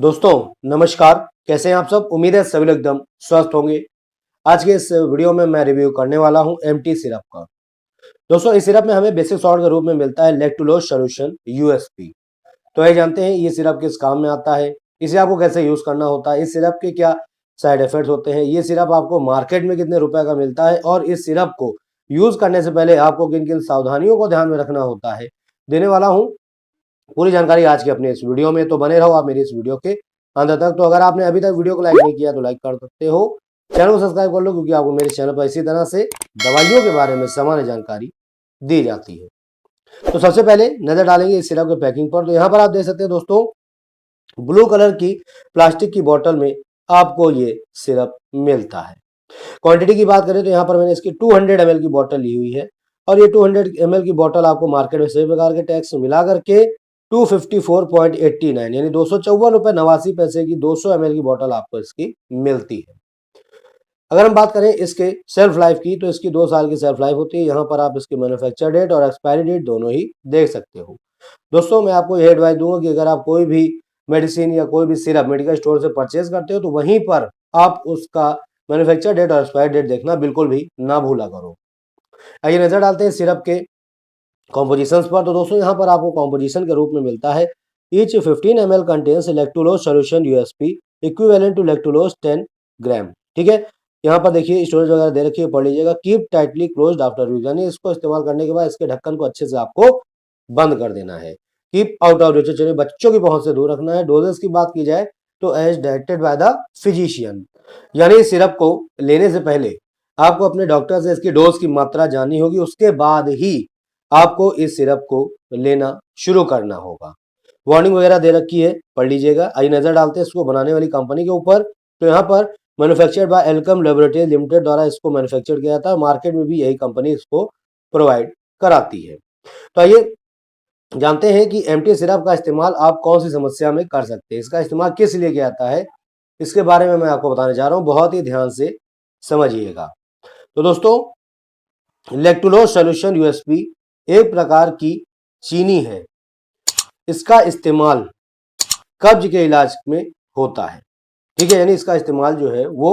दोस्तों नमस्कार। कैसे हैं आप सब? उम्मीद है सभी लोग एकदम स्वस्थ होंगे। आज के इस वीडियो में मैं रिव्यू करने वाला हूं एमटी सिरप का। दोस्तों इस सिरप में हमें बेसिक सॉल्ट के रूप में मिलता है लैक्टुलोज सॉल्यूशन यूएसपी। तो ये जानते हैं ये सिरप किस काम में आता है, इसे आपको कैसे यूज करना होता है, इस सिरप के क्या साइड इफेक्ट्स होते हैं, ये सिरप आपको मार्केट में कितने रुपए का मिलता है और इस सिरप को यूज करने से पहले आपको किन किन सावधानियों को ध्यान में रखना होता है, देने वाला हूँ पूरी जानकारी आज के अपने इस वीडियो में। तो बने रहो आप मेरी इस वीडियो के अंत तक। तो अगर आपने अभी तक वीडियो को लाइक नहीं किया तो लाइक कर सकते हो, चैनल को सब्सक्राइब कर लो, क्योंकि आपको मेरे चैनल पर इसी तरह से दवाइयों के बारे में सामान्य जानकारी दी जाती है। तो सबसे पहले नजर डालेंगे इस सिरप के पैकिंग पर। तो यहाँ पर आप देख सकते हैं दोस्तों, ब्लू कलर की प्लास्टिक की बोतल में आपको ये सिरप मिलता है। क्वांटिटी की बात करें तो यहाँ पर मैंने इसकी 200 ml की बोतल ली हुई है और ये 200 ml की बोतल आपको मार्केट में सभी प्रकार के टैक्स मिला करके 254.89 यानी 254 रुपए 89 पैसे की 200 ml की बोतल आपको इसकी मिलती है। अगर हम बात करें इसके सेल्फ लाइफ की तो इसकी 2 साल की सेल्फ लाइफ होती है। यहाँ पर आप इसकी मैन्युफैक्चर डेट और एक्सपायरी डेट दोनों ही देख सकते हो। दोस्तों मैं आपको यह एडवाइस दूंगा कि अगर आप कोई भी मेडिसिन या कोई भी सिरप मेडिकल स्टोर से परचेज करते हो तो वहीं पर आप उसका मैन्युफैक्चर डेट और एक्सपायरी डेट देखना बिल्कुल भी ना भूला करो। आइए नजर डालते हैं सिरप के कॉम्पोजिशंस पर। तो दोस्तों यहाँ पर आपको कॉम्पोजिशन के रूप में मिलता है each 15 ml contains lactulose solution USP equivalent to lactulose 10 gram. ठीक है, यहाँ पर देखिए स्टोरेज वगैरह दे रखी है, पढ़ लीजिएगा। Keep tightly closed after use, यानी इसको इस्तेमाल करने के बाद इसके ढक्कन को अच्छे से आपको बंद कर देना है। कीप आउट ऑफ रीच, यानी बच्चों की पहुंच से दूर रखना है। डोजेस की बात की जाए तो as directed by the physician, यानी इस सिरप को लेने से पहले आपको अपने डॉक्टर से इसकी डोज की मात्रा जाननी होगी, उसके बाद ही आपको इस सिरप को लेना शुरू करना होगा। वार्निंग वगैरह दे रखी है, पढ़ लीजिएगा। आइए नजर डालते हैं इसको बनाने वाली कंपनी के ऊपर। तो यहाँ पर manufactured by Alkem laboratory limited द्वारा इसको मैन्युफैक्चर किया था। मार्केट में भी यही कंपनी इसको प्रोवाइड कराती है। तो आइए जानते हैं कि एमटी सिरप का इस्तेमाल आप कौन सी समस्या में कर सकते हैं, इसका इस्तेमाल किस लिए किया जाता है, इसके बारे में मैं आपको बताने जा रहा हूं। बहुत ही ध्यान से समझिएगा। तो दोस्तों लैक्टुलोज सॉल्यूशन यूएसपी एक प्रकार की चीनी है। इसका इस्तेमाल कब्ज के इलाज में होता है। ठीक है, यानी इसका इस्तेमाल जो है वो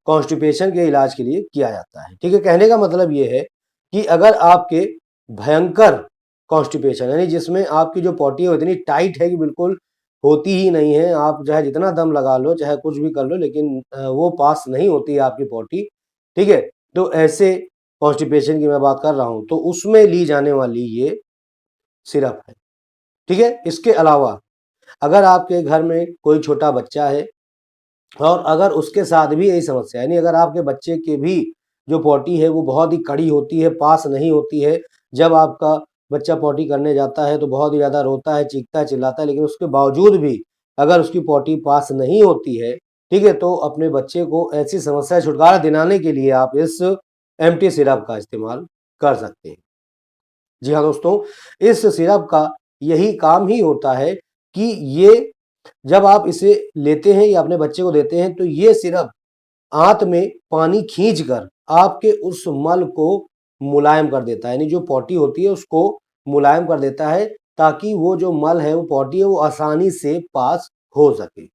कॉन्स्टिपेशन के इलाज के लिए किया जाता है। ठीक है, कहने का मतलब ये है कि अगर आपके भयंकर कॉन्स्टिपेशन यानी जिसमें आपकी जो पॉटी है वो इतनी टाइट है कि बिल्कुल होती ही नहीं है, आप चाहे जितना दम लगा लो चाहे कुछ भी कर लो लेकिन वो पास नहीं होती है आपकी पॉटी। ठीक है, तो ऐसे कॉन्स्टिपेशन की मैं बात कर रहा हूं तो उसमें ली जाने वाली ये सिरप है। ठीक है, इसके अलावा अगर आपके घर में कोई छोटा बच्चा है और अगर उसके साथ भी यही समस्या यानी अगर आपके बच्चे के भी जो पॉटी है वो बहुत ही कड़ी होती है, पास नहीं होती है, जब आपका बच्चा पॉटी करने जाता है तो बहुत ही ज़्यादा रोता है, चीखता है, चिल्लाता है, लेकिन उसके बावजूद भी अगर उसकी पॉटी पास नहीं होती है, ठीक है, तो अपने बच्चे को ऐसी समस्या से छुटकारा दिलाने के लिए आप इस एमटी सिरप का इस्तेमाल कर सकते हैं। जी हाँ दोस्तों, इस सिरप का यही काम ही होता है कि ये जब आप इसे लेते हैं या अपने बच्चे को देते हैं तो ये सिरप आंत में पानी खींचकर आपके उस मल को मुलायम कर देता है, यानी जो पॉटी होती है उसको मुलायम कर देता है ताकि वो जो मल है वो पॉटी है वो आसानी से पास हो सके।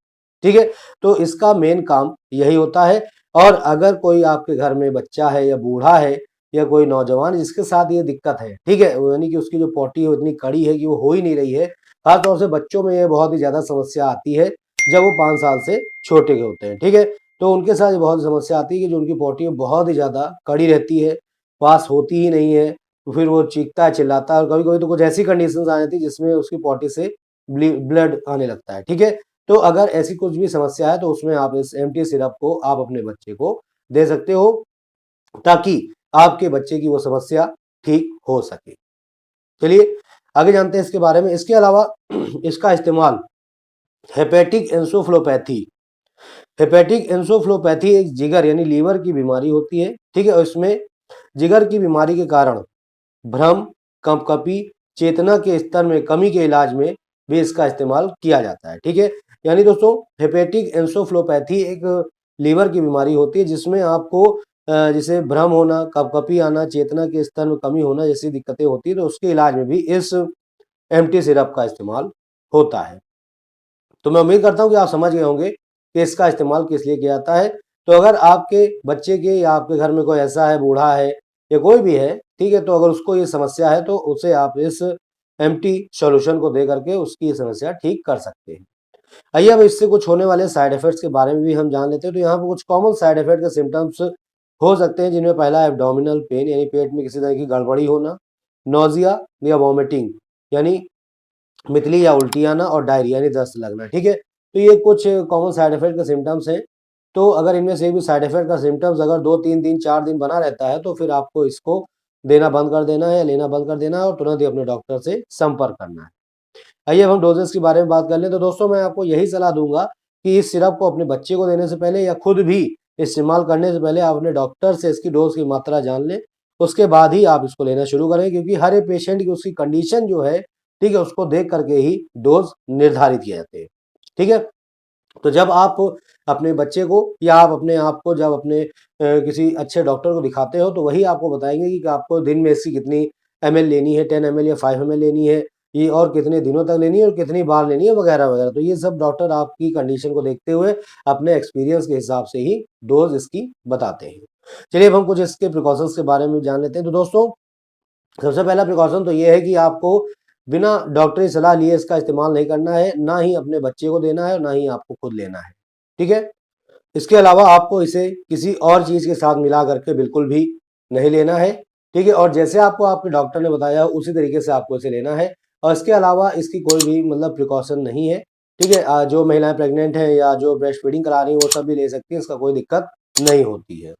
ठीक है, तो इसका मेन काम यही होता है। और अगर कोई आपके घर में बच्चा है या बूढ़ा है या कोई नौजवान जिसके साथ ये दिक्कत है, ठीक है, यानी कि उसकी जो पॉटी है वो इतनी कड़ी है कि वो हो ही नहीं रही है, खासतौर से बच्चों में ये बहुत ही ज़्यादा समस्या आती है जब वो 5 साल से छोटे के होते हैं। ठीक है, तो उनके साथ बहुत समस्या आती है कि जो उनकी पॉटी बहुत ही ज़्यादा कड़ी रहती है, पास होती ही नहीं है, तो फिर वो चीखता है, चिल्लाता है और कभी-कभी तो कुछ ऐसी कंडीशंस आ जाती है जिसमें उसकी पॉटी से ब्लड आने लगता है। ठीक है, तो अगर ऐसी कुछ भी समस्या है तो उसमें आप इस एमटी सिरप को आप अपने बच्चे को दे सकते हो ताकि आपके बच्चे की वो समस्या ठीक हो सके। चलिए आगे जानते हैं इसके बारे में। इसके अलावा इसका इस्तेमाल हेपेटिक एंसोफ्लोपैथी हेपेटिक एंसोफ्लोपैथी एक जिगर यानी लीवर की बीमारी होती है। ठीक है, और इसमें जिगर की बीमारी के कारण भ्रम, कंपकपी, चेतना के स्तर में कमी के इलाज में भी इसका इस्तेमाल किया जाता है। ठीक है, यानी दोस्तों हेपेटिक एंसोफ्लोपैथी एक लीवर की बीमारी होती है जिसमें आपको जैसे भ्रम होना, कंपकपी आना, चेतना के स्तर में कमी होना जैसी दिक्कतें होती है, तो उसके इलाज में भी इस एमटी सिरप का इस्तेमाल होता है। तो मैं उम्मीद करता हूँ कि आप समझ गए होंगे कि इसका इस्तेमाल किस लिए किया जाता है। तो अगर आपके बच्चे के या आपके घर में कोई ऐसा है, बूढ़ा है या कोई भी है, ठीक है, तो अगर उसको ये समस्या है तो उसे आप इस एम्प्टी सॉल्यूशन को दे करके उसकी ये समस्या ठीक कर सकते हैं। आइए अब इससे कुछ होने वाले साइड इफेक्ट्स के बारे में भी हम जान लेते हैं। तो यहाँ पे कुछ कॉमन साइड इफेक्ट के सिम्टम्स हो सकते हैं, जिनमें पहला एब्डोमिनल पेन यानी पेट में किसी तरह की गड़बड़ी होना, नोजिया या वॉमिटिंग यानी मितली या उल्टी आना, और डायरिया यानी दस्त लगना। ठीक है, तो ये कुछ कॉमन साइड इफेक्ट के सिम्टम्स हैं। तो अगर इनमें से भी साइड इफेक्ट का सिम्टम्स अगर 2-3 दिन 4 दिन बना रहता है तो फिर आपको इसको देना बंद कर देना है, लेना बंद कर देना है और तुरंत ही अपने डॉक्टर से संपर्क करना है। आइए अब हम डोजेस के बारे में बात कर लें। तो दोस्तों मैं आपको यही सलाह दूंगा कि इस सिरप को अपने बच्चे को देने से पहले या खुद भी इस्तेमाल करने से पहले आप अपने डॉक्टर से इसकी डोज की मात्रा जान लें, उसके बाद ही आप इसको लेना शुरू करें, क्योंकि हर एक पेशेंट की उसकी कंडीशन जो है, ठीक है, उसको देख करके ही डोज निर्धारित किए जाते हैं। ठीक है, तो जब आप अपने बच्चे को या आप अपने आप को जब अपने किसी अच्छे डॉक्टर को दिखाते हो तो वही आपको बताएंगे कि आपको दिन में इसकी कितनी एमएल लेनी है, 10 एमएल या 5 एमएल लेनी है, ये और कितने दिनों तक लेनी है और कितनी बार लेनी है वगैरह वगैरह। तो ये सब डॉक्टर आपकी कंडीशन को देखते हुए अपने एक्सपीरियंस के हिसाब से ही डोज इसकी बताते हैं। चलिए अब हम कुछ इसके प्रिकॉशंस के बारे में जान लेते हैं। तो दोस्तों सबसे पहला प्रिकॉशन तो ये है कि आपको बिना डॉक्टरी सलाह लिए इसका इस्तेमाल नहीं करना है, ना ही अपने बच्चे को देना है और ना ही आपको खुद लेना है। ठीक है, इसके अलावा आपको इसे किसी और चीज़ के साथ मिला करके बिल्कुल भी नहीं लेना है। ठीक है, और जैसे आपको आपके डॉक्टर ने बताया उसी तरीके से आपको इसे लेना है, और इसके अलावा इसकी कोई भी मतलब प्रिकॉशन नहीं है। ठीक है, जो महिलाएं प्रेग्नेंट हैं या जो ब्रेस्ट फीडिंग करा रही हैं वो सब भी ले सकती हैं, इसका कोई दिक्कत नहीं होती है।